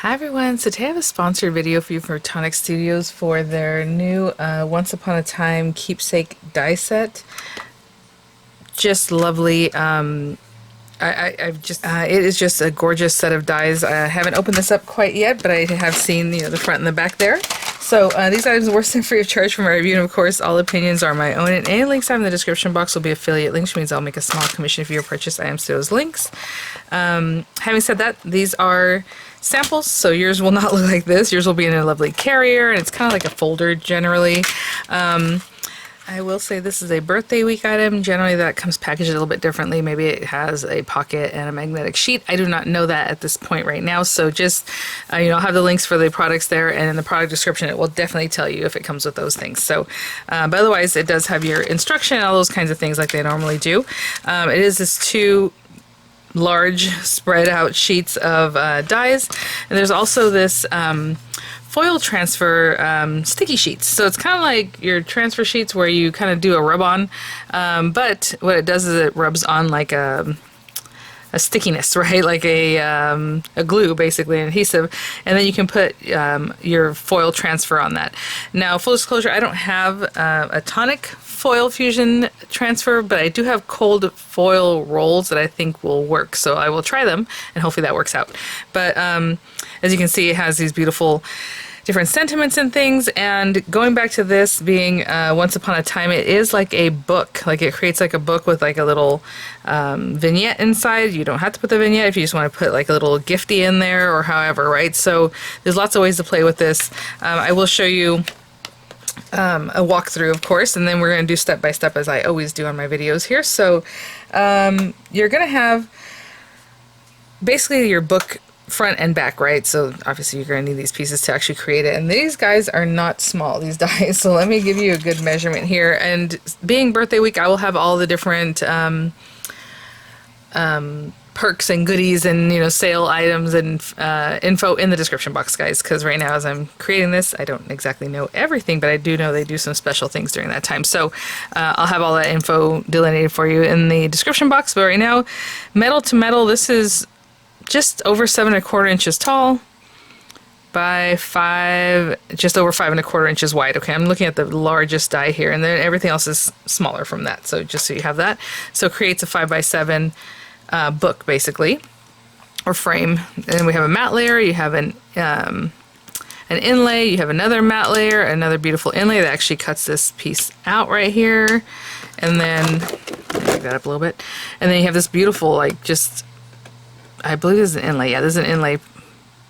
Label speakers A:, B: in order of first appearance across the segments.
A: Hi everyone, so today I have a sponsored video for you for Tonic Studios for their new Once Upon a Time Keepsake die set. Just lovely. I've just it is just a gorgeous set of dies. I haven't opened this up quite yet, but I have seen the front and the back there. So these items were sent free of charge from my review, and of course all opinions are my own, and any links I have in the description box will be affiliate links, which means I'll make a small commission for your purchase items to those links. Having said that, these are samples, so yours will not look like this. Yours will be in a lovely carrier, and it's kind of like a folder generally. I will say this is a birthday week item. Generally that comes packaged a little bit differently. Maybe it has a pocket and a magnetic sheet. I do not know that at this point right now, so just I'll have the links for the products there, and in the product description it will definitely tell you if it comes with those things. So but otherwise it does have your instruction and all those kinds of things like they normally do. It is this two large spread out sheets of dies, and there's also this foil transfer sticky sheets. So it's kind of like your transfer sheets where you kind of do a rub on, but what it does is it rubs on like a stickiness, right? Like a glue, basically, an adhesive, and then you can put your foil transfer on that. Now, full disclosure, I don't have a Tonic foil fusion transfer, but I do have cold foil rolls that I think will work, so I will try them and hopefully that works out. But as you can see, it has these beautiful different sentiments and things, and going back to this being Once Upon a Time, it is like a book. Like it creates like a book with like a little vignette inside. You don't have to put the vignette if you just want to put like a little gifty in there or however, right? So there's lots of ways to play with this. I will show you a walkthrough, of course, and then we're going to do step by step as I always do on my videos here. So you're going to have basically your book front and back, right? So obviously you're going to need these pieces to actually create it, and these guys are not small, these dies, so let me give you a good measurement here. And being birthday week, I will have all the different perks and goodies and sale items and info in the description box, guys, because right now as I'm creating this I don't exactly know everything, but I do know they do some special things during that time. So I'll have all that info delineated for you in the description box. But right now, metal to metal, this is just over 7 1/4 inches tall by just over 5 1/4 inches wide. Okay, I'm looking at the largest die here, and then everything else is smaller from that, so just so you have that. So it creates a 5x7 book basically, or frame. And we have a matte layer, you have an inlay, you have another matte layer, another beautiful inlay that actually cuts this piece out right here, and then back that up a little bit, and then you have this beautiful, like, just, I believe this is an inlay. Yeah, this is an inlay,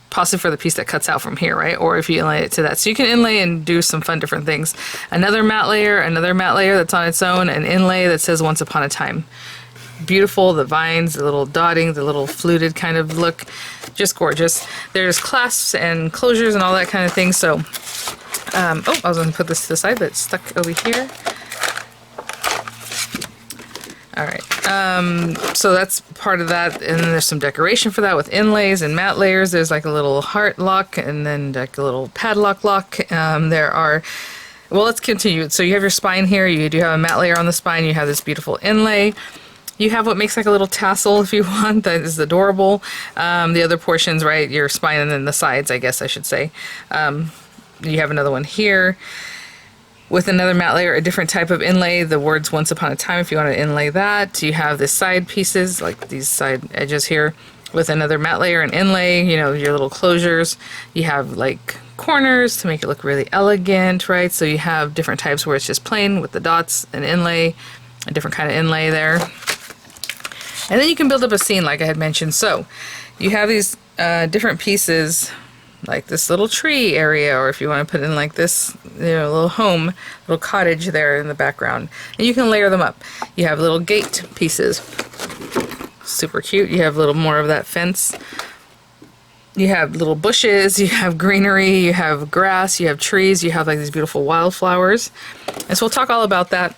A: possibly for the piece that cuts out from here, right? Or if you inlay it to that. So you can inlay and do some fun different things. Another matte layer that's on its own, an inlay that says Once Upon a Time. Beautiful, the vines, the little dotting, the little fluted kind of look, just gorgeous. There's clasps and closures and all that kind of thing. So, I was going to put this to the side, but it's stuck over here. Alright, so that's part of that, and then there's some decoration for that with inlays and matte layers. There's like a little heart lock and then like a little padlock lock. Well, let's continue. So you have your spine here, you do have a matte layer on the spine, you have this beautiful inlay. You have what makes like a little tassel if you want, that is adorable. The other portions, right, your spine and then the sides, I guess I should say. You have another one here with another matte layer, a different type of inlay, the words Once Upon a Time if you want to inlay that. You have the side pieces, like these side edges here, with another matte layer and inlay, your little closures. You have like corners to make it look really elegant, right? So you have different types where it's just plain with the dots and inlay, a different kind of inlay there. And then you can build up a scene like I had mentioned. So you have these different pieces, like this little tree area, or if you want to put in like this, little home, little cottage there in the background, and you can layer them up. You have little gate pieces, super cute. You have a little more of that fence. You have little bushes, you have greenery, you have grass, you have trees, you have like these beautiful wildflowers. And so we'll talk all about that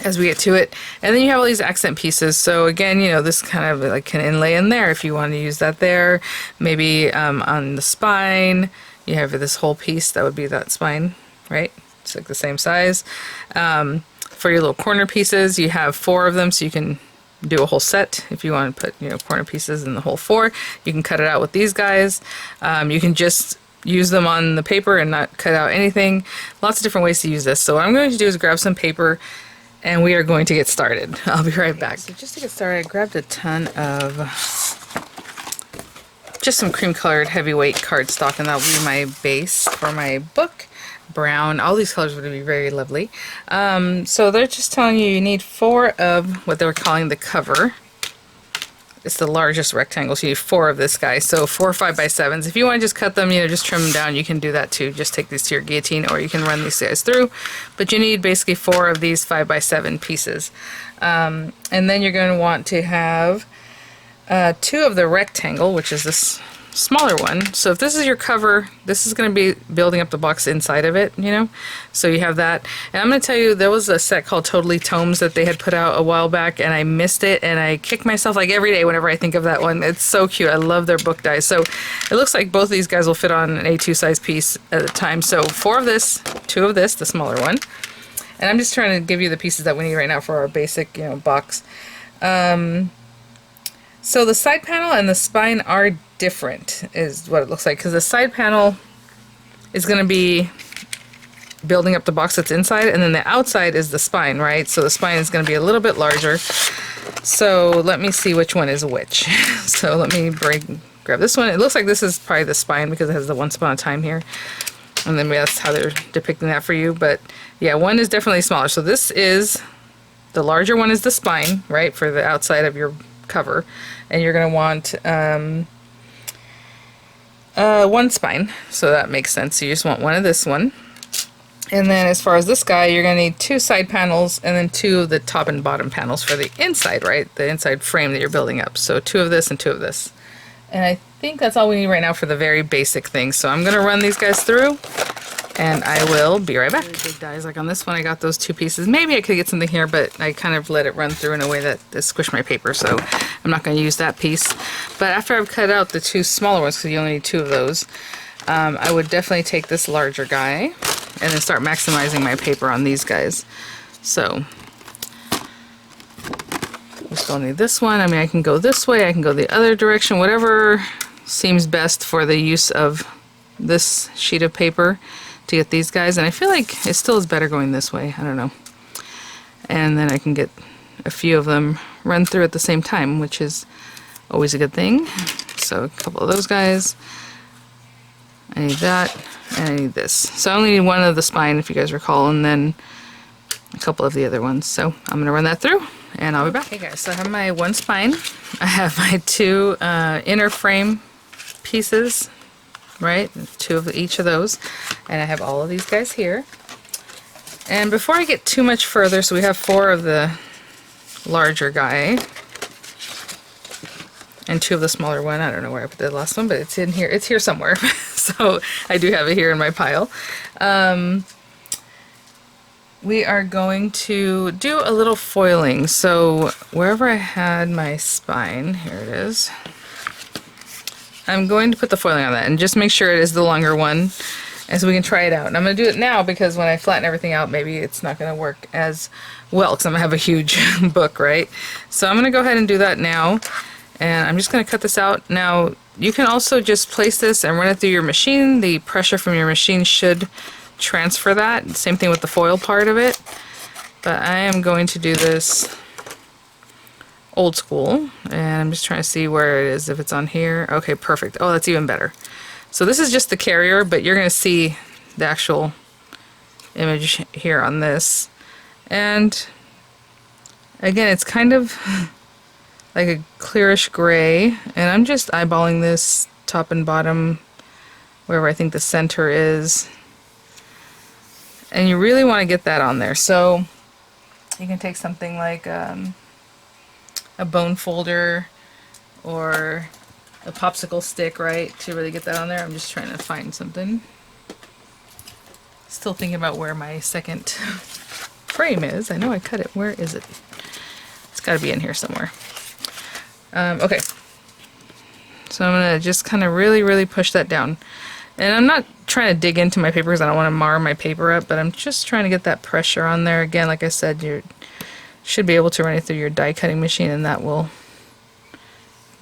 A: as we get to it. And then you have all these accent pieces. So again, this kind of like can inlay in there if you want to use that there. Maybe on the spine, you have this whole piece, that would be that spine, right? It's like the same size. For your little corner pieces, you have 4 of them, so you can do a whole set. If you want to put, you know, corner pieces in the whole 4, you can cut it out with these guys. You can just use them on the paper and not cut out anything. Lots of different ways to use this. So what I'm going to do is grab some paper and we are going to get started. I'll be right back. So just to get started, I grabbed a ton of just some cream colored heavyweight cardstock, and that'll be my base for my book. Brown, all these colors would be very lovely. So they're just telling you need 4 of what they were calling the cover. It's the largest rectangle, so you need 4 of this guy. So 4 5x7s. If you want to just cut them, you know, just trim them down, you can do that too. Just take these to your guillotine, or you can run these guys through. But you need basically 4 of these 5x7 pieces. And then you're going to want to have 2 of the rectangle, which is this smaller one. So if this is your cover, this is going to be building up the box inside of it, you know. So you have that. And I'm going to tell you, there was a set called Totally Tomes that they had put out a while back, and I missed it, and I kick myself like every day whenever I think of that one. It's so cute. I love their book dies. So it looks like both of these guys will fit on an A2 size piece at a time. So 4 of this, 2 of this, the smaller one. And I'm just trying to give you the pieces that we need right now for our basic, you know, box. So the side panel and the spine are different, is what it looks like, because the side panel is going to be building up the box that's inside, and then the outside is the spine, right? So the spine is going to be a little bit larger. So let me see which one is which. So let me grab this one. It looks like this is probably the spine because it has the Once Upon a Time here, and then that's how they're depicting that for you. But yeah, one is definitely smaller. So this is the larger one, is the spine, right, for the outside of your cover, and you're going to want 1 spine, so that makes sense. So you just want 1 of this one. And then as far as this guy, you're going to need 2 side panels and then 2 of the top and bottom panels for the inside, right? The inside frame that you're building up. So 2 of this and 2 of this. And I think that's all we need right now for the very basic things. So I'm going to run these guys through, and I will be right back. Really big dies. Like on this one, I got those 2 pieces. Maybe I could get something here, but I kind of let it run through in a way that squished my paper, so I'm not going to use that piece. But after I've cut out the 2 smaller ones, because you only need 2 of those, I would definitely take this larger guy and then start maximizing my paper on these guys. So we still need this one. I mean, I can go this way, I can go the other direction, whatever seems best for the use of this sheet of paper to get these guys. And I feel like it still is better going this way. I don't know. And then I can get a few of them run through at the same time, which is always a good thing. So a couple of those guys. I need that, and I need this. So I only need 1 of the spine, if you guys recall, and then a couple of the other ones. So I'm going to run that through, and I'll be back. Okay guys, so I have my 1 spine. I have my 2 inner frame pieces, right? 2 of each of those. And I have all of these guys here. And before I get too much further, so we have 4 of the larger guy and 2 of the smaller one. I don't know where I put the last one, but it's in here. It's here somewhere. So I do have it here in my pile. We are going to do a little foiling. So wherever I had my spine, here it is. I'm going to put the foiling on that and just make sure it is the longer one, and so we can try it out. And I'm going to do it now because when I flatten everything out, maybe it's not going to work as well because I'm going to have a huge book, right? So I'm going to go ahead and do that now, and I'm just going to cut this out. Now, you can also just place this and run it through your machine. The pressure from your machine should transfer that. Same thing with the foil part of it. But I am going to do this old school, and I'm just trying to see where it is, if it's on here. Okay, perfect. Oh, that's even better. So this is just the carrier, but you're going to see the actual image here on this. And again, it's kind of like a clearish gray, and I'm just eyeballing this top and bottom wherever I think the center is. And you really want to get that on there. So you can take something like a bone folder or a popsicle stick, right, to really get that on there. I'm just trying to find something. Still thinking about where my second frame is. I know I cut it. Where is it? It's got to be in here somewhere. Okay. So I'm going to just kind of really push that down. And I'm not trying to dig into my paper because I don't want to mar my paper up, but I'm just trying to get that pressure on there. Again, like I said, you're Should be able to run it through your die cutting machine, and that will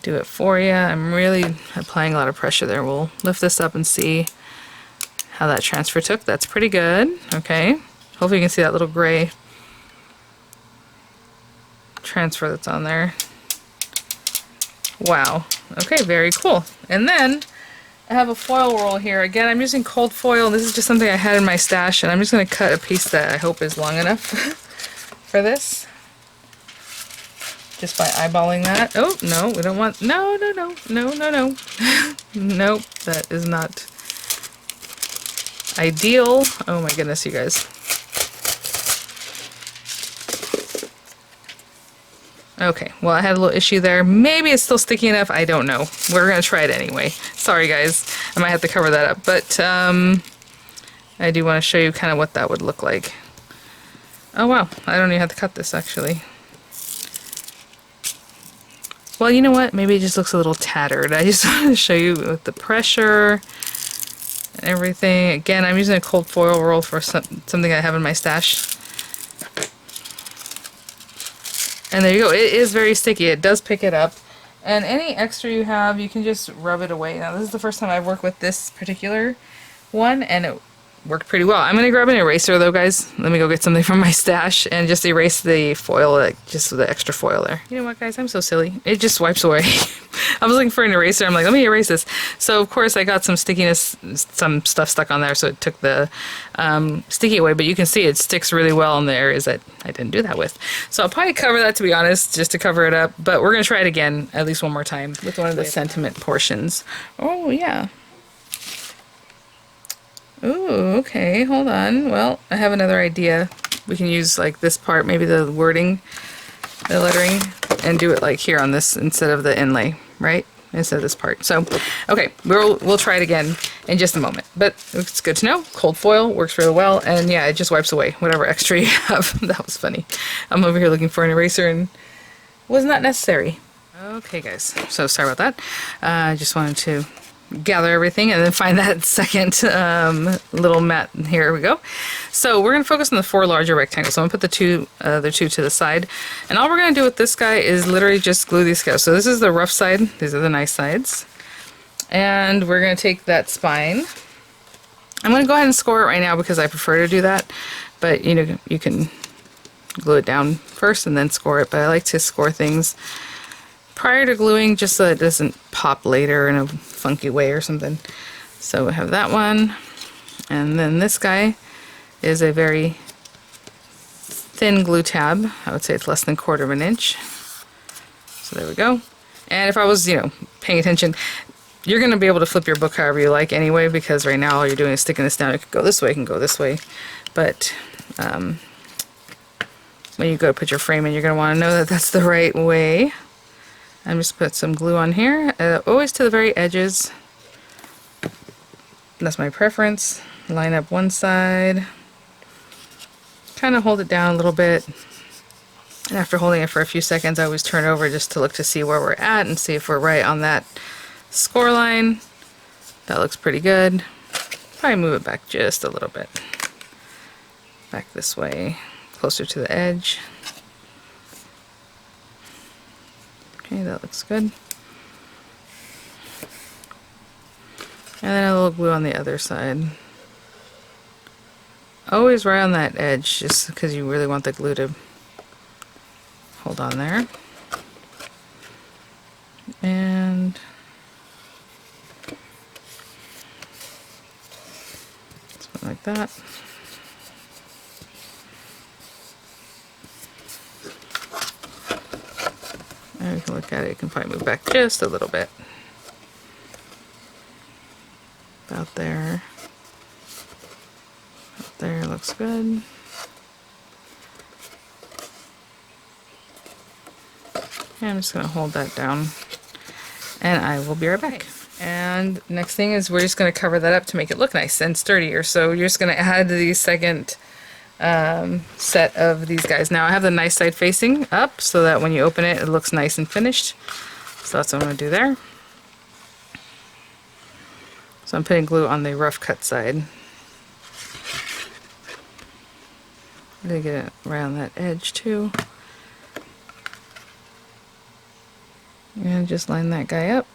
A: do it for you. I'm really applying a lot of pressure there. We'll lift this up and see how that transfer took. That's pretty good. Okay. Hopefully you can see that little gray transfer that's on there. Wow. Okay, very cool. And then I have a foil roll here. Again, I'm using cold foil. This is just something I had in my stash, and I'm just going to cut a piece that I hope is long enough for this. Just by eyeballing that. Oh, no, we don't want... No. Nope, that is not ideal. Oh my goodness, you guys. Okay, well, I had a little issue there. Maybe it's still sticky enough. I don't know. We're going to try it anyway. Sorry, guys. I might have to cover that up. But I do want to show you kind of what that would look like. Oh, wow. I don't even have to cut this, actually. Well, you know what? Maybe it just looks a little tattered. I just want to show you with the pressure and everything. Again, I'm using a cold foil roll for something I have in my stash. And there you go. It is very sticky. It does pick it up. And any extra you have, you can just rub it away. Now, this is the first time I've worked with this particular one, and it worked pretty well. I'm going to grab an eraser, though, guys. Let me go get something from my stash and just erase the foil, like, just the extra foil there. You know what, guys? I'm so silly. It just wipes away. I was looking for an eraser. I'm like, let me erase this. So, of course, I got some stickiness, some stuff stuck on there, so it took the sticky away. But you can see it sticks really well in the areas that I didn't do that with. So I'll probably cover that, to be honest, just to cover it up. But we're going to try it again, at least one more time, with one of the sentiment portions. Oh, yeah. Ooh, okay, hold on. Well, I have another idea. We can use like this part, maybe the wording, the lettering, and do it like here on this instead of the inlay, right? Instead of this part. So, okay, we'll try it again in just a moment. But it's good to know. Cold foil works really well, and yeah, it just wipes away whatever extra you have. That was funny. I'm over here looking for an eraser, and was not necessary. Okay, guys. So sorry about that. I just wanted to gather everything and then find that second little mat. Here we go. So we're going to focus on the 4 larger rectangles. So I'm going to put the other two to the side. And all we're going to do with this guy is literally just glue these together. So this is the rough side. These are the nice sides. And we're going to take that spine. I'm going to go ahead and score it right now because I prefer to do that. But you know, you can glue it down first and then score it. But I like to score things prior to gluing just so it doesn't pop later in a funky way or something. So we have that one, and then this guy is a very thin glue tab. I would say it's less than 1/4 of an inch. So there we go. And if I was, you know, paying attention, you're going to be able to flip your book however you like anyway, because right now all you're doing is sticking this down. It could go this way, it can go this way, but when you go to put your frame in, you're going to want to know that that's the right way. I'm just put some glue on here, always to the very edges. That's my preference. Line up one side, kind of hold it down a little bit, and after holding it for a few seconds, I always turn over just to look to see where we're at and see if we're right on that score line. That looks pretty good. Probably move it back just a little bit. Back this way, closer to the edge. Okay, that looks good. And then a little glue on the other side. Always right on that edge, just because you really want the glue to hold on there. And something like that. And we can look at it, you can probably move back just a little bit. About there. About there looks good. And I'm just going to hold that down. And I will be right back. And next thing is we're just going to cover that up to make it look nice and sturdier. So you're just going to add the second set of these guys. Now I have the nice side facing up so that when you open it, it looks nice and finished. So that's what I'm going to do there. So I'm putting glue on the rough cut side. I'm going to get it right on that edge too. And just line that guy up.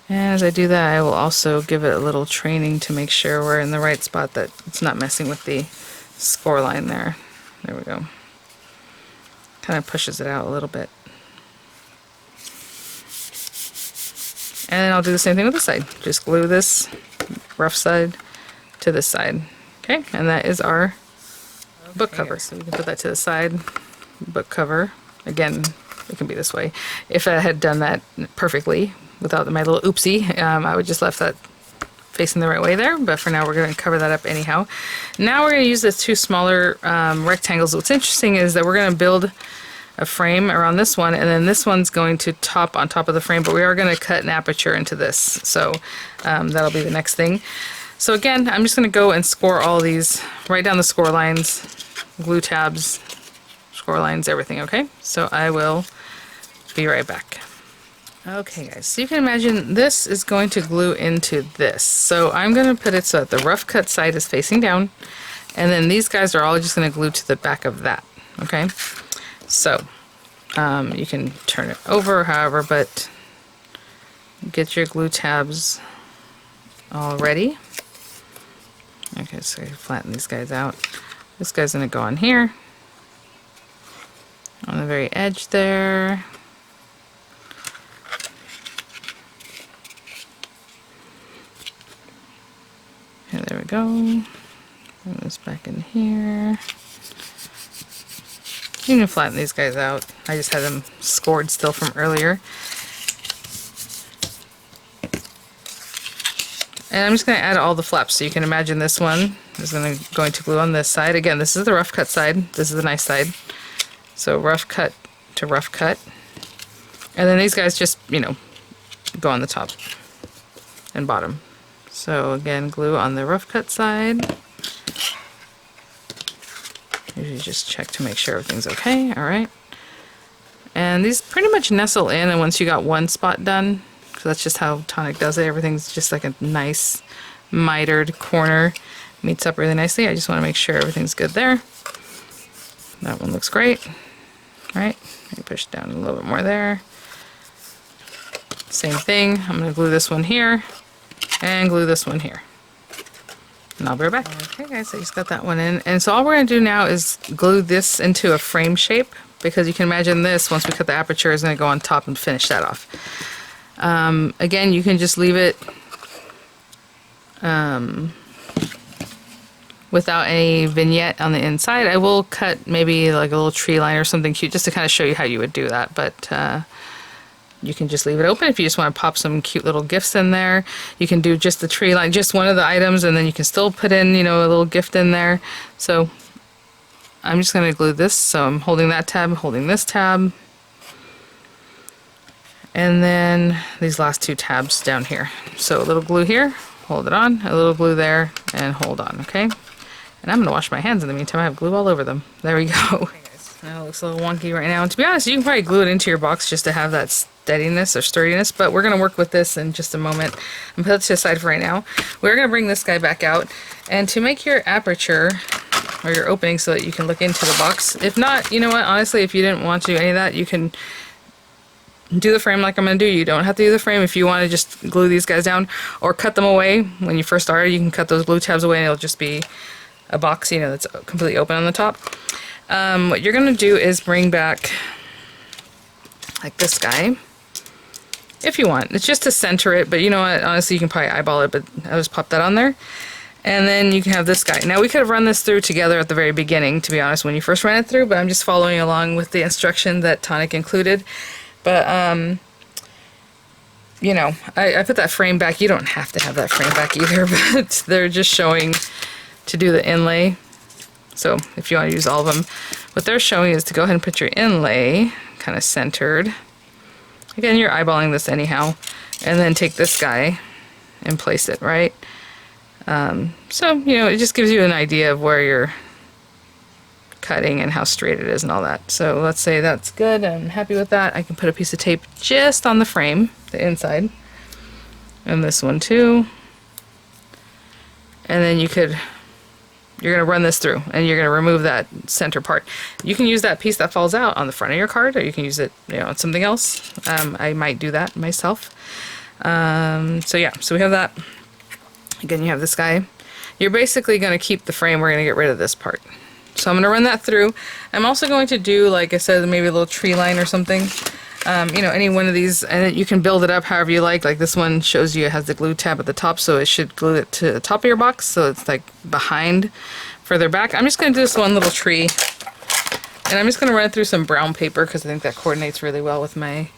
A: And as I do that, I will also give it a little training to make sure we're in the right spot, that it's not messing with the score line there. There we go. Kind of pushes it out a little bit. And then I'll do the same thing with this side. Just glue this rough side to this side. Okay, and that is our book cover. So we can put that to the side. Book cover. Again, it can be this way. If I had done that perfectly without my little oopsie, I would just left that facing the right way there, but for now we're going to cover that up anyhow. Now we're going to use the two smaller rectangles. What's interesting is that we're going to build a frame around this one, and then this one's going to top on top of the frame, but we are going to cut an aperture into this, so that'll be the next thing. So again, I'm just going to go and score all these, write down the score lines, glue tabs, score lines, everything, okay? So I will be right back. Okay guys, so you can imagine this is going to glue into this. So I'm going to put it so that the rough cut side is facing down, and then these guys are all just going to glue to the back of that, okay? So you can turn it over however, but get your glue tabs all ready. Okay, so you flatten these guys out. This guy's going to go on here, on the very edge there. Okay, there we go. Bring this back in here. You can flatten these guys out. I just had them scored still from earlier. And I'm just going to add all the flaps. So you can imagine this one is going to glue on this side. Again, this is the rough cut side. This is the nice side. So rough cut to rough cut. And then these guys just, you know, go on the top and bottom. So again, glue on the rough cut side. Usually just check to make sure everything's okay. Alright. And these pretty much nestle in, and once you got one spot done, so that's just how Tonic does it, everything's just like a nice mitered corner. Meets up really nicely. I just want to make sure everything's good there. That one looks great. Alright, push down a little bit more there. Same thing, I'm going to glue this one here, and glue this one here. And I'll be right back. Okay guys, I just got that one in. And so all we're going to do now is glue this into a frame shape, because you can imagine this, once we cut the aperture, is going to go on top and finish that off. Again, you can just leave it without any vignette on the inside. I will cut maybe like a little tree line or something cute just to kind of show you how you would do that, but you can just leave it open if you just want to pop some cute little gifts in there. You can do just the tree line, just one of the items, and then you can still put in, you know, a little gift in there. So I'm just going to glue this, so I'm holding that tab, holding this tab, and then these last two tabs down here. So a little glue here, hold it on, a little glue there, and hold on, okay? And I'm going to wash my hands in the meantime. I have glue all over them. There we go. Okay, guys. Now it looks a little wonky right now. And to be honest, you can probably glue it into your box just to have that steadiness or sturdiness, but we're going to work with this in just a moment. I'm going to put it to the side for right now. We're going to bring this guy back out, and to make your aperture or your opening so that you can look into the box. If not, you know what, honestly, if you didn't want to do any of that, you can do the frame like I'm going to do. You don't have to do the frame if you want to just glue these guys down or cut them away. When you first started, you can cut those glue tabs away and it'll just be a box, you know, that's completely open on the top. What you're going to do is bring back like this guy if you want. It's just to center it, but you know what, honestly, you can probably eyeball it, but I'll just pop that on there. And then you can have this guy. Now we could have run this through together at the very beginning, to be honest, when you first ran it through, but I'm just following along with the instruction that Tonic included. But, you know, I put that frame back. You don't have to have that frame back either, but they're just showing to do the inlay. So if you want to use all of them, what they're showing is to go ahead and put your inlay kind of centered. Again, you're eyeballing this anyhow. And then take this guy and place it, right? So, you know, it just gives you an idea of where you're cutting and how straight it is and all that. So let's say that's good. I'm happy with that. I can put a piece of tape just on the frame, the inside, and this one too. And then you could you're going to run this through and you're going to remove that center part. You can use that piece that falls out on the front of your card, or you can use it, you know, on something else. I might do that myself. So yeah, so we have that. Again, you have this guy. You're basically going to keep the frame. We're going to get rid of this part. So I'm going to run that through. I'm also going to do, like I said, maybe a little tree line or something. You know, any one of these, and you can build it up however you like. Like this one shows you it has the glue tab at the top, so it should glue it to the top of your box, so it's like behind, further back. I'm just going to do this one little tree, and I'm just going to run it through some brown paper because I think that coordinates really well with my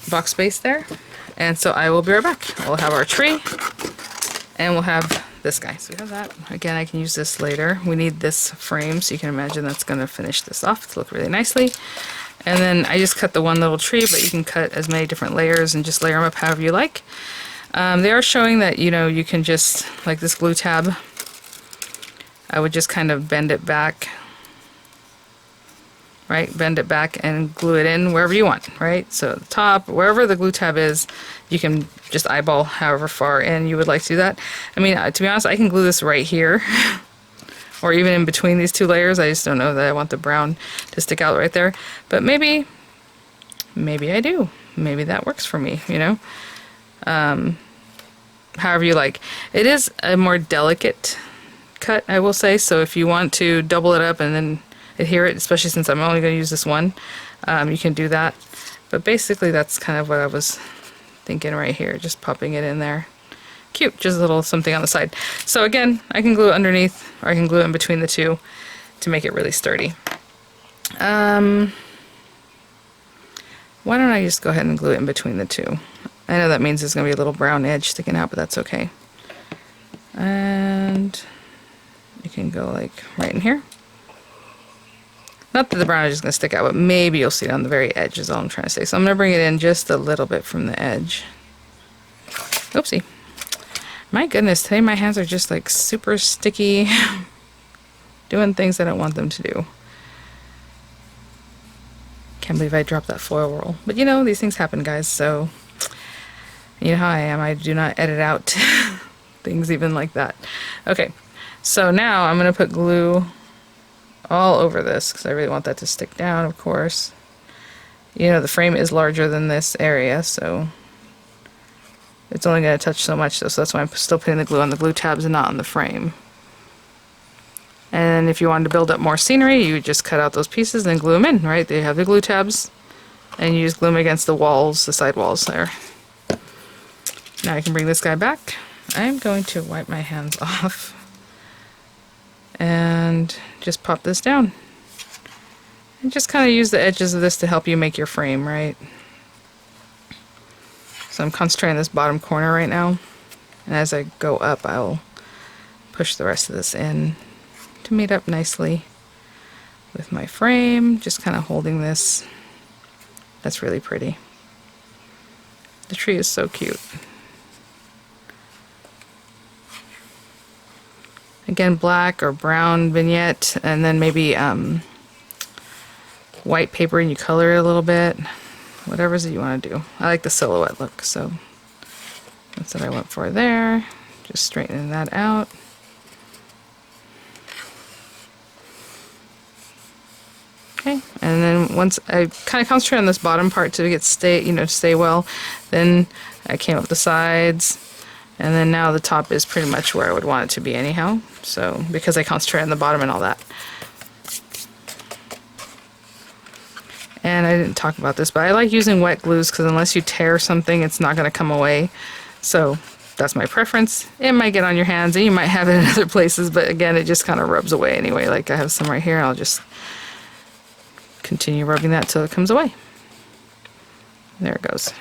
A: box space there. And so I will be right back. We'll have our tree, and we'll have this guy. So we have that. Again, I can use this later. We need this frame, so you can imagine that's going to finish this off to look really nicely. And then I just cut the one little tree, but you can cut as many different layers and just layer them up however you like. They are showing that, you know, you can just, like this glue tab, I would just kind of bend it back, right? Bend it back and glue it in wherever you want, right? So at the top, wherever the glue tab is, you can just eyeball however far in you would like to do that. I mean, to be honest, I can glue this right here, or even in between these two layers. I just don't know that I want the brown to stick out right there. But maybe I do. Maybe that works for me, you know? However you like. It is a more delicate cut, I will say, so if you want to double it up and then adhere it, especially since I'm only going to use this one, you can do that. But basically that's kind of what I was thinking right here, just popping it in there. Cute, just a little something on the side. So again, I can glue it underneath, or I can glue it in between the two to make it really sturdy. Why don't I just go ahead and glue it in between the two? I know that means there's going to be a little brown edge sticking out, but that's okay. And you can go like right in here. Not that the brown edge is going to stick out, but maybe you'll see it on the very edge is all I'm trying to say. So I'm going to bring it in just a little bit from the edge. Oopsie. My goodness, today my hands are just like super sticky, doing things I don't want them to do. Can't believe I dropped that foil roll. But you know, these things happen, guys, so you know how I am. I do not edit out things even like that. Okay, so now I'm going to put glue all over this because I really want that to stick down, of course. You know, the frame is larger than this area, so it's only going to touch so much, though, so that's why I'm still putting the glue on the glue tabs and not on the frame. And if you wanted to build up more scenery, you would just cut out those pieces and glue them in, right? They have the glue tabs, and you just glue them against the walls, the side walls there. Now I can bring this guy back. I'm going to wipe my hands off and just pop this down. And just kind of use the edges of this to help you make your frame, right? So I'm concentrating on this bottom corner right now, and as I go up, I'll push the rest of this in to meet up nicely with my frame, just kind of holding this. That's really pretty. The tree is so cute. Again, black or brown vignette, and then maybe white paper and you color it a little bit. Whatever it is you want to do. I like the silhouette look, so that's what I went for there. Just straightening that out. Okay, and then once I kind of concentrate on this bottom part to get stay well, then I came up the sides, and then now the top is pretty much where I would want it to be anyhow. So because I concentrate on the bottom and all that. And I didn't talk about this, but I like using wet glues because unless you tear something, it's not going to come away. So that's my preference. It might get on your hands, and you might have it in other places, but again, it just kind of rubs away anyway. Like I have some right here, I'll just continue rubbing that till it comes away. There it goes.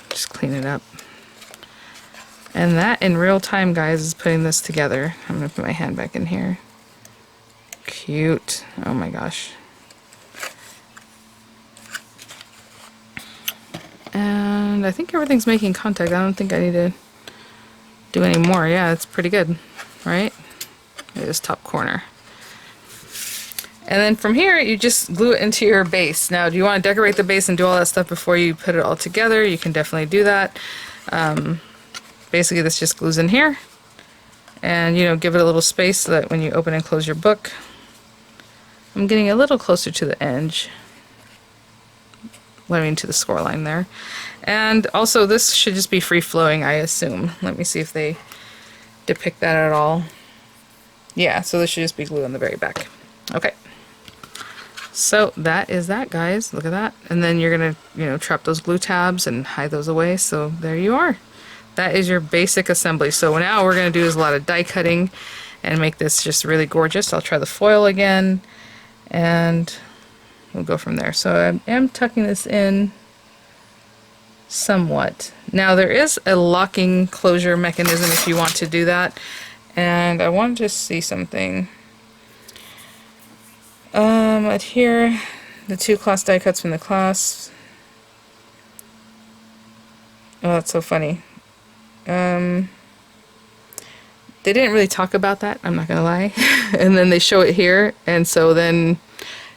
A: Just clean it up. And that in real time, guys, is putting this together. I'm going to put my hand back in here. Cute. Oh my gosh. And I think everything's making contact. I don't think I need to do any more. Yeah, it's pretty good, right? This top corner. And then from here, you just glue it into your base. Now, do you want to decorate the base and do all that stuff before you put it all together? You can definitely do that. basically this just glues in here, and you know, give it a little space so that when you open and close your book, I'm getting a little closer to the edge, I mean to the score line there. And also this should just be free flowing, I assume. Let me see if they depict that at all. Yeah, so this should just be glue on the very back. Okay. So that is that, guys. Look at that. And then you're gonna, you know, trap those glue tabs and hide those away. So there you are. That is your basic assembly. So now what we're gonna do is a lot of die cutting and make this just really gorgeous. I'll try the foil again and we'll go from there. So I am tucking this in somewhat. Now there is a locking closure mechanism if you want to do that. And I want to just see something. Adhere the 2 class die cuts from the class. Oh, that's so funny. They didn't really talk about that, I'm not gonna lie. And then they show it here, and so then,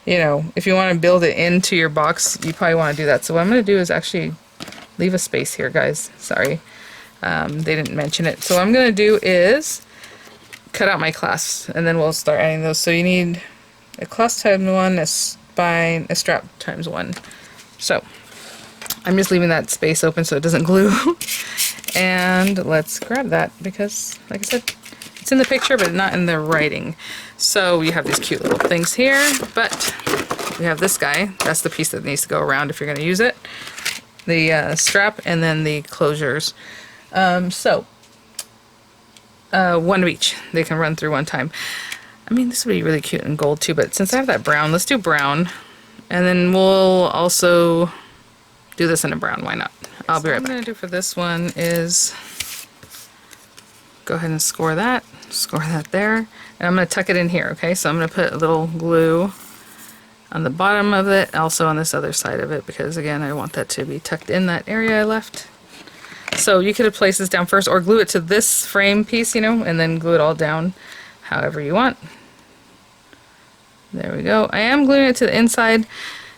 A: you know, if you want to build it into your box, you probably want to do that. So what I'm gonna do is actually leave a space here, guys. Sorry, they didn't mention it. So what I'm gonna do is cut out my clasps, and then we'll start adding those. So you need a clasp times 1, a spine, a strap times 1. So I'm just leaving that space open so it doesn't glue. And let's grab that because, like I said, it's in the picture but not in the writing. So you have these cute little things here, but we have this guy. That's the piece that needs to go around if you're going to use it. The strap and then the closures. One of each. They can run through one time. I mean, this would be really cute in gold too, but since I have that brown, let's do brown. And then we'll also do this in a brown. Why not? I'll be right back. What I'm going to do for this one is go ahead and score that there. And I'm going to tuck it in here, okay? So I'm going to put a little glue on the bottom of it, also on this other side of it, because again, I want that to be tucked in that area I left. So you could have placed this down first or glue it to this frame piece, you know, and then glue it all down however you want. There we go. I am gluing it to the inside.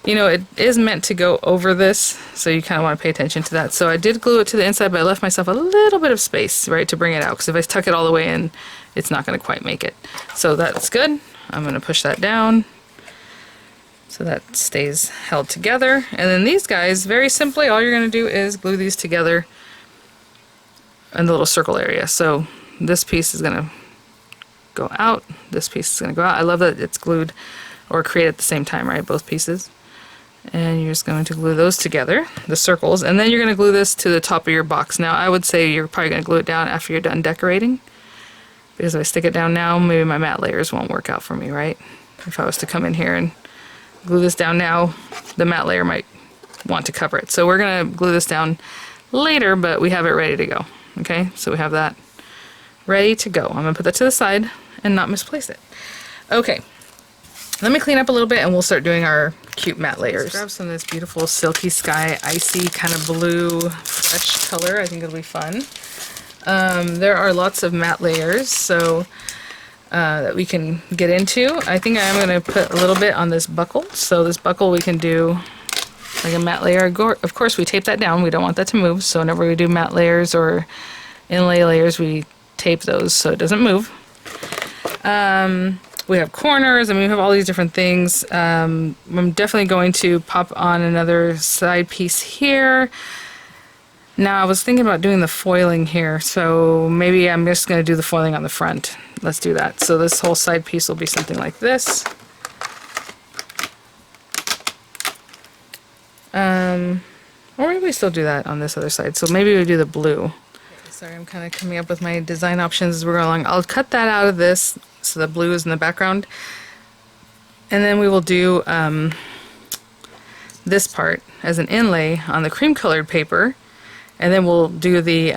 A: You know, it is meant to go over this, so you kind of want to pay attention to that. So I did glue it to the inside, but I left myself a little bit of space, right, to bring it out, because if I tuck it all the way in, it's not going to quite make it. So that's good. I'm going to push that down so that stays held together. And then these guys, very simply, all you're going to do is glue these together in the little circle area. So this piece is going to go out, this piece is going to go out. I love that it's glued or created at the same time, right, both pieces. And you're just going to glue those together, the circles, and then you're going to glue this to the top of your box. Now I would say you're probably going to glue it down after you're done decorating, because if I stick it down now, maybe my matte layers won't work out for me, right? If I was to come in here and glue this down now, the matte layer might want to cover it. So we're going to glue this down later, but we have it ready to go. Okay, so we have that ready to go. I'm going to put that to the side and not misplace it. Okay. Let me clean up a little bit and we'll start doing our cute matte layers. Let's grab some of this beautiful Silky Sky, icy kind of blue, fresh color. I think it'll be fun. There are lots of matte layers so that we can get into. I think I'm going to put a little bit on this buckle. So this buckle we can do like a matte layer. Of course we tape that down. We don't want that to move. So whenever we do matte layers or inlay layers, we tape those so it doesn't move. We have corners and we have all these different things. I'm definitely going to pop on another side piece here. Now I was thinking about doing the foiling here, so maybe I'm just going to do the foiling on the front. Let's do that. So this whole side piece will be something like this. Or maybe we still do that on this other side. So maybe we do the blue. Okay, sorry, I'm kind of coming up with my design options as we're going along. I'll cut that out of this. So the blue is in the background, and then we will do this part as an inlay on the cream colored paper, and then we'll do the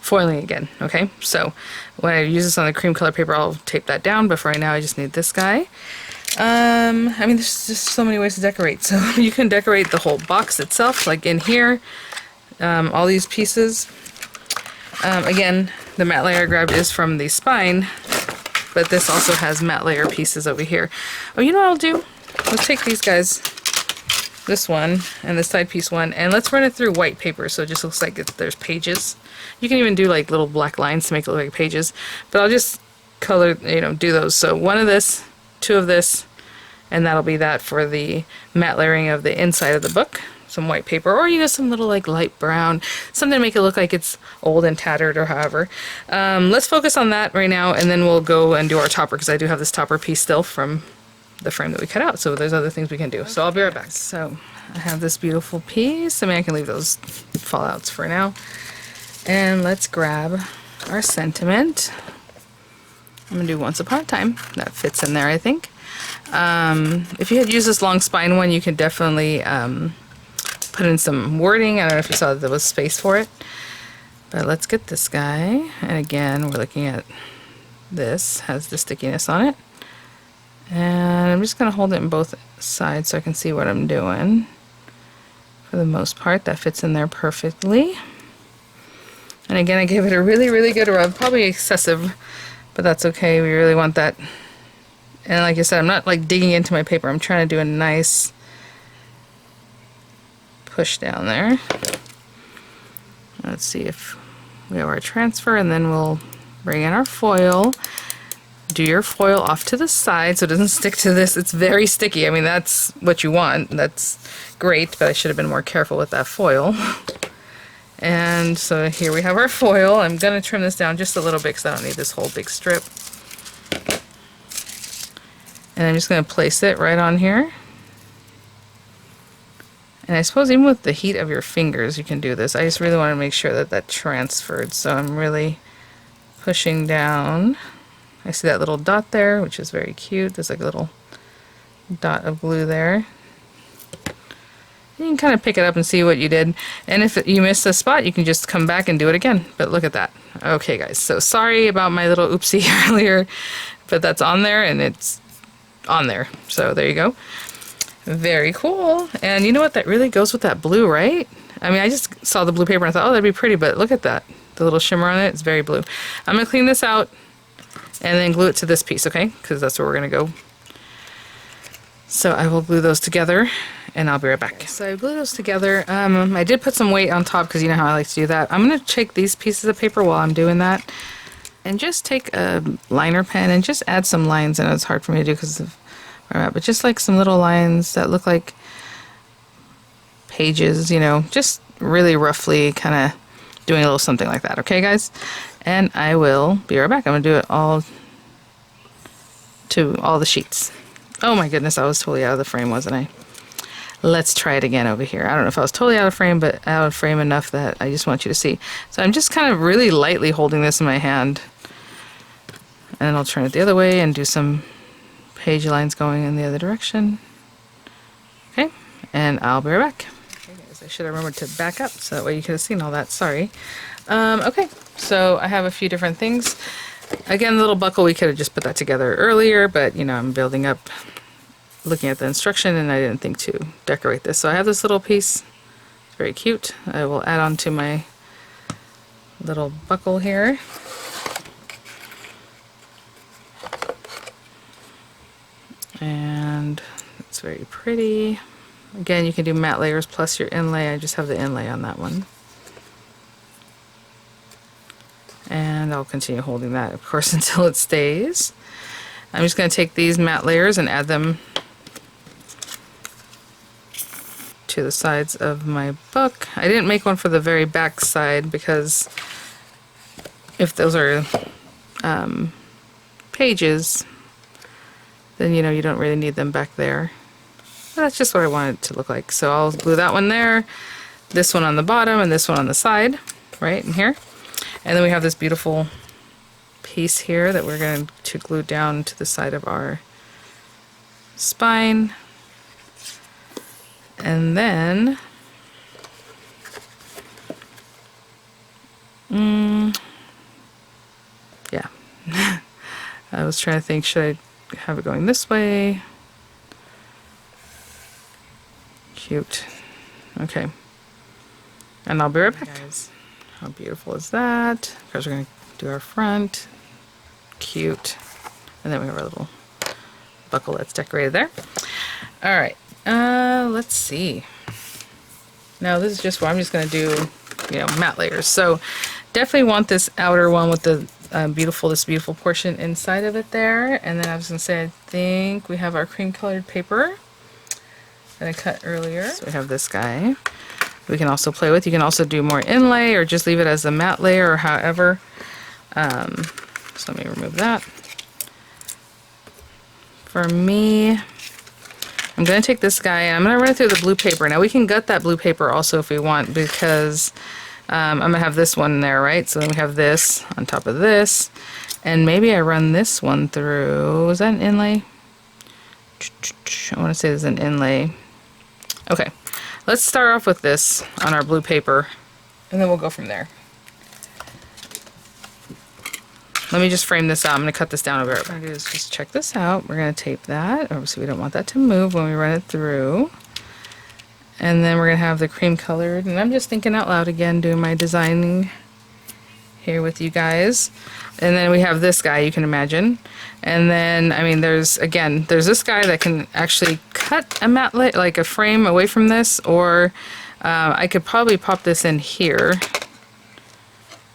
A: foiling again. Okay, so when I use this on the cream colored paper, I'll tape that down, but for right now I just need this guy. I mean, there's just so many ways to decorate. So you can decorate the whole box itself, like in here, all these pieces. Again, the matte layer I grabbed is from the spine, but this also has matte layer pieces over here. Oh, you know what I'll do? Let's take these guys this one and the side piece one, and let's run it through white paper so it just looks like there's pages. You can even do like little black lines to make it look like pages, but I'll just color, do those. So one of this, two of this, and that'll be that for the matte layering of the inside of the book. Some white paper, or some little like light brown, something to make it look like it's old and tattered or however. Let's focus on that right now, and then we'll go and do our topper, because I do have this topper piece still from the frame that we cut out, so there's other things we can do. So I'll be right back. So I have this beautiful piece. I mean, I can leave those fallouts for now. And let's grab our sentiment. I'm gonna do Once Upon a Time. That fits in there, I think. If you had used this long spine one, you could definitely put in some wording. I don't know if you saw that there was space for it. But let's get this guy. And again, we're looking at this. Has the stickiness on it. And I'm just going to hold it in both sides so I can see what I'm doing. For the most part, that fits in there perfectly. And again, I gave it a really, really good rub. Probably excessive, but that's okay. We really want that. And like I said, I'm not like digging into my paper. I'm trying to do a nice push down there. Let's see if we have our transfer, and then we'll bring in our foil. Do your foil off to the side so it doesn't stick to this. It's very sticky. I mean, that's what you want. That's great, but I should have been more careful with that foil. And so here we have our foil. I'm going to trim this down just a little bit because I don't need this whole big strip. And I'm just going to place it right on here. And I suppose even with the heat of your fingers you can do this. I just really want to make sure that that transferred. So I'm really pushing down. I see that little dot there, which is very cute. There's like a little dot of glue there. You can kind of pick it up and see what you did. And if you miss a spot, you can just come back and do it again. But look at that. Okay, guys. So sorry about my little oopsie earlier, but that's on there and it's on there. So there you go. Very cool. And you know what? That really goes with that blue, right? I mean, I just saw the blue paper and I thought, oh, that'd be pretty, but look at that. The little shimmer on it. It's very blue. I'm going to clean this out and then glue it to this piece, okay? Because that's where we're going to go. So I will glue those together and I'll be right back. So I glue those together. I did put some weight on top because you know how I like to do that. I'm going to take these pieces of paper while I'm doing that and just take a liner pen and just add some lines. I know it's hard for me to do because of where I'm at, but just like some little lines that look like pages, you know, just really roughly kind of doing a little something like that. Okay, guys? And I will be right back. I'm going to do it all to all the sheets. Oh my goodness, I was totally out of the frame, wasn't I? Let's try it again over here. I don't know if I was totally out of frame, but out of frame enough that I just want you to see. So I'm just kind of really lightly holding this in my hand. And I'll turn it the other way and do some page lines going in the other direction. Okay, and I'll be right back. Okay, guys, I should have remembered to back up so that way you could have seen all that. Sorry. Okay, so I have a few different things. Again, the little buckle, we could have just put that together earlier, but you know, I'm building up, looking at the instruction, and I didn't think to decorate this. So I have this little piece. It's very cute. I will add on to my little buckle here. And it's very pretty. Again, you can do matte layers plus your inlay. I just have the inlay on that one. And I'll continue holding that, of course, until it stays. I'm just going to take these matte layers and add them to the sides of my book. I didn't make one for the very back side because if those are pages, then you know you don't really need them back there. But that's just what I want it to look like. So I'll glue that one there, this one on the bottom, and this one on the side, right in here. And then we have this beautiful piece here that we're going to glue down to the side of our spine. And then yeah. I was trying to think, should I have it going this way? Cute. Okay. And I'll be right back. Guys. How beautiful is that? Of course, we're going to do our front. Cute. And then we have our little buckle that's decorated there. Alright, Let's see. No, this is just what I'm just gonna do, you know, matte layers. So definitely want this outer one with the this beautiful portion inside of it there. And then I was gonna say, I think we have our cream colored paper that I cut earlier. So we have this guy we can also play with. You can also do more inlay or just leave it as a matte layer or however. So let me remove that. For me, I'm going to take this guy and I'm going to run it through the blue paper. Now we can gut that blue paper also if we want, because I'm going to have this one there, right? So then we have this on top of this. And maybe I run this one through. Is that an inlay? I want to say there's an inlay. Okay, let's start off with this on our blue paper and then we'll go from there. Let me just frame this out. I'm going to cut this down a bit. What I'm going to do is just check this out. We're going to tape that. Obviously, we don't want that to move when we run it through. And then we're going to have the cream colored. And I'm just thinking out loud again, doing my designing here with you guys. And then we have this guy, you can imagine. And then, I mean, there's this guy that can actually cut a matte like a frame away from this. Or I could probably pop this in here.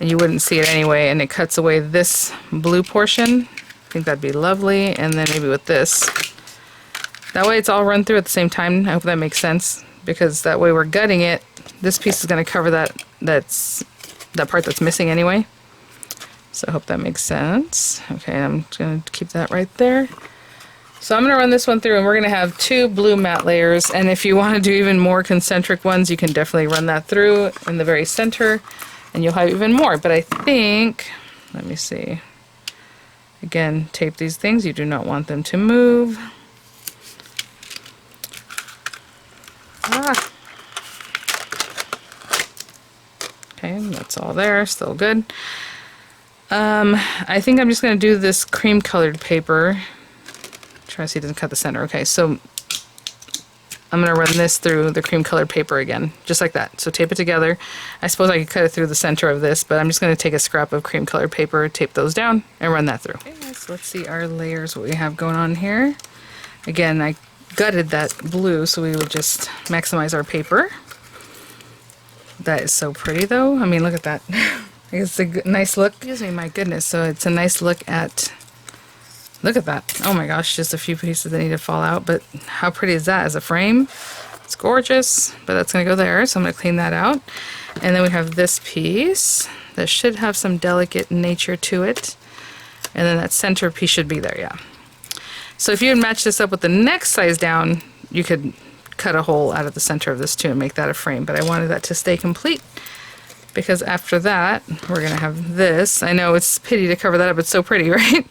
A: And you wouldn't see it anyway, and it cuts away this blue portion. I think that'd be lovely. And then maybe with this. That way it's all run through at the same time. I hope that makes sense, because that way we're gutting it. This piece is going to cover that part that's missing anyway. So I hope that makes sense. Okay, I'm going to keep that right there. So I'm going to run this one through, and we're going to have 2 blue matte layers. And if you want to do even more concentric ones, you can definitely run that through in the very center. And you'll have even more, but I think, let me see. Again, tape these things. You do not want them to move. Okay, that's all there, still good. I think I'm just gonna do this cream colored paper. Try to see it doesn't cut the center. Okay, so I'm going to run this through the cream colored paper again, just like that. So tape it together. I suppose I could cut it through the center of this, but I'm just going to take a scrap of cream colored paper, tape those down, and run that through. Okay, so let's see our layers, what we have going on here. Again, I gutted that blue so we would just maximize our paper. That is so pretty though. I mean, look at that. It's a nice look. Excuse me, my goodness. So it's a nice look at... Look at that. Oh my gosh, just a few pieces that need to fall out, but how pretty is that as a frame? It's gorgeous, but that's gonna go there, so I'm gonna clean that out. And then we have this piece that should have some delicate nature to it. And then that center piece should be there, yeah. So if you would match this up with the next size down, you could cut a hole out of the center of this too and make that a frame, but I wanted that to stay complete. Because after that, we're going to have this. I know it's pity to cover that up. It's so pretty, right?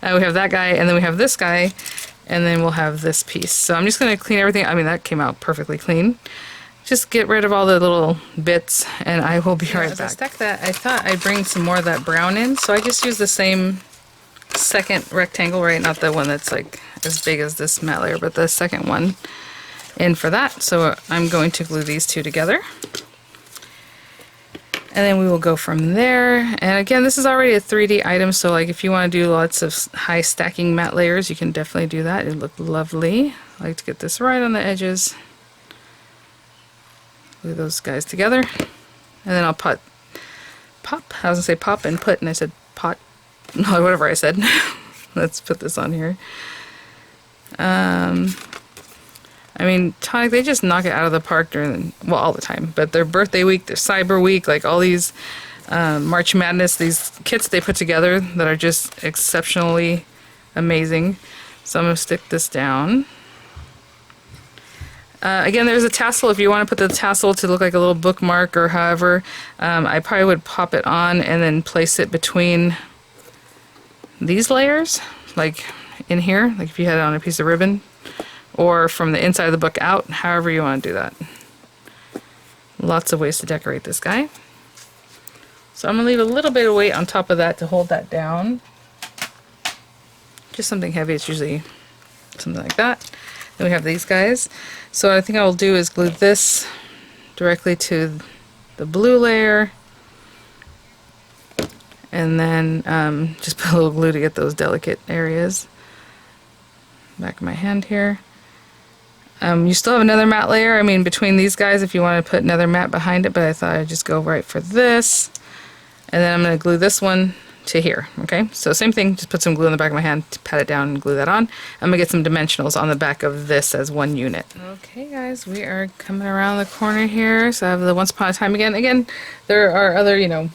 A: We have that guy, and then we have this guy, and then we'll have this piece. So I'm just going to clean everything. I mean, that came out perfectly clean. Just get rid of all the little bits, and I will be right back. As I stack that, I thought I'd bring some more of that brown in, so I just used the same second rectangle, right? Not the one that's like as big as this matte layer, but the second one in for that. So I'm going to glue these two together. And then we will go from there. And again, this is already a 3D item, so like if you want to do lots of high stacking matte layers, you can definitely do that. It look lovely. I like to get this right on the edges. Glue those guys together. And then I'll pop. I was gonna say pop and put, and I said pot. No, whatever I said. Let's put this on here. I mean, Tonic, they just knock it out of the park during, well, all the time, but their birthday week, their cyber week, like all these March Madness, these kits they put together that are just exceptionally amazing. So I'm going to stick this down. Again, there's a tassel. If you want to put the tassel to look like a little bookmark or however, I probably would pop it on and then place it between these layers, like in here, like if you had it on a piece of ribbon. Or from the inside of the book out, however you want to do that. Lots of ways to decorate this guy. So I'm going to leave a little bit of weight on top of that to hold that down. Just something heavy, it's usually something like that. Then we have these guys. So what I think I will do is glue this directly to the blue layer. And then just put a little glue to get those delicate areas. Back of my hand here. You still have another matte layer, I mean, between these guys if you want to put another matte behind it, but I thought I'd just go right for this. And then I'm going to glue this one to here, okay? So same thing, just put some glue on the back of my hand to pat it down and glue that on. I'm going to get some dimensionals on the back of this as one unit. Okay guys, we are coming around the corner here. So I have the Once Upon a Time again. Again, there are other, you know,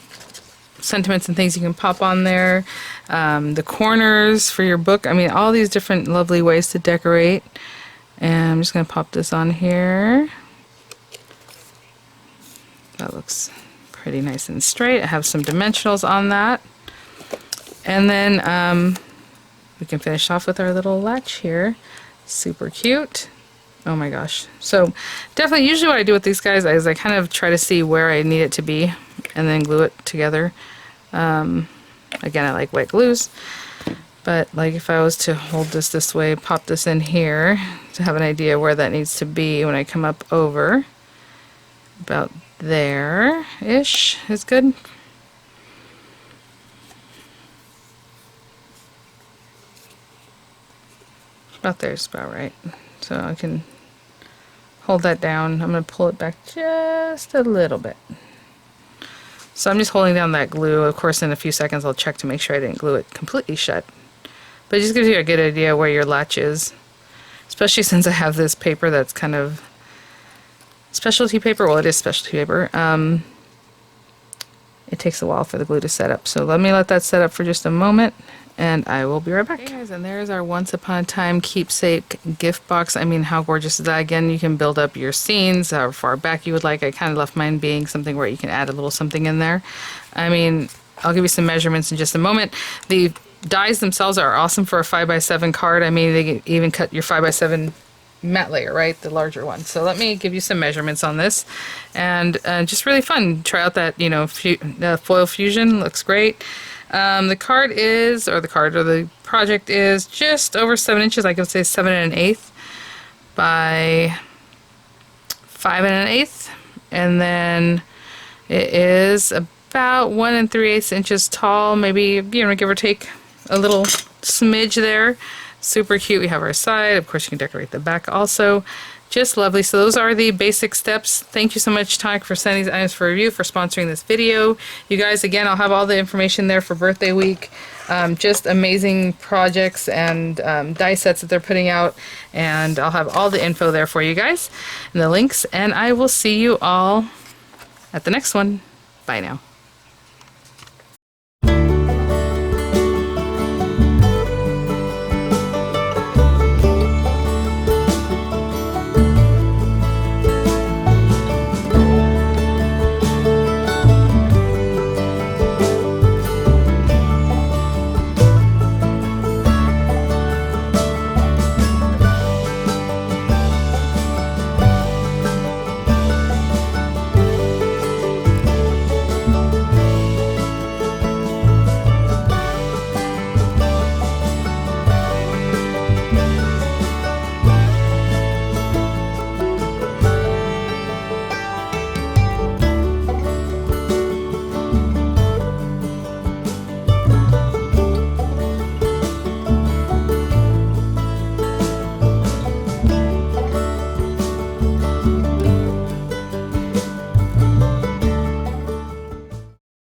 A: sentiments and things you can pop on there. The corners for your book. I mean, all these different lovely ways to decorate. And I'm just going to pop this on here. That looks pretty nice and straight. I have some dimensionals on that. And then we can finish off with our little latch here. Super cute. Oh my gosh. So definitely, usually what I do with these guys is I kind of try to see where I need it to be and then glue it together. Again, I like wet glues. But like if I was to hold this way, pop this in here to have an idea where that needs to be when I come up over. About there-ish is good. About there is about right. So I can hold that down. I'm going to pull it back just a little bit. So I'm just holding down that glue. Of course, in a few seconds I'll check to make sure I didn't glue it completely shut. But it just gives you a good idea where your latch is. Especially since I have this paper that's kind of specialty paper. Well, it is specialty paper. It takes a while for the glue to set up. So let me let that set up for just a moment, and I will be right back. Okay guys, and there's our Once Upon a Time Keepsake gift box. I mean, how gorgeous is that? Again, you can build up your scenes however far back you would like. I kind of left mine being something where you can add a little something in there. I mean, I'll give you some measurements in just a moment. The dies themselves are awesome for a 5x7 card. I mean, they can even cut your 5x7 matte layer, right? The larger one. So let me give you some measurements on this, and just really fun. Try out that, you know, foil fusion. Looks great. The card is, or the project is just over 7 inches. I could say 7 1/8 by 5 1/8, and then it is about 1 3/8 inches tall. Maybe, you know, give or take a little smidge there. Super cute. We have our side. Of course, you can decorate the back also. Just lovely. So those are the basic steps. Thank you so much, Tonic, for sending these items for review, for sponsoring this video. You guys, again, I'll have all the information there for birthday week. Just amazing projects and die sets that they're putting out. And I'll have all the info there for you guys and the links. And I will see you all at the next one. Bye now.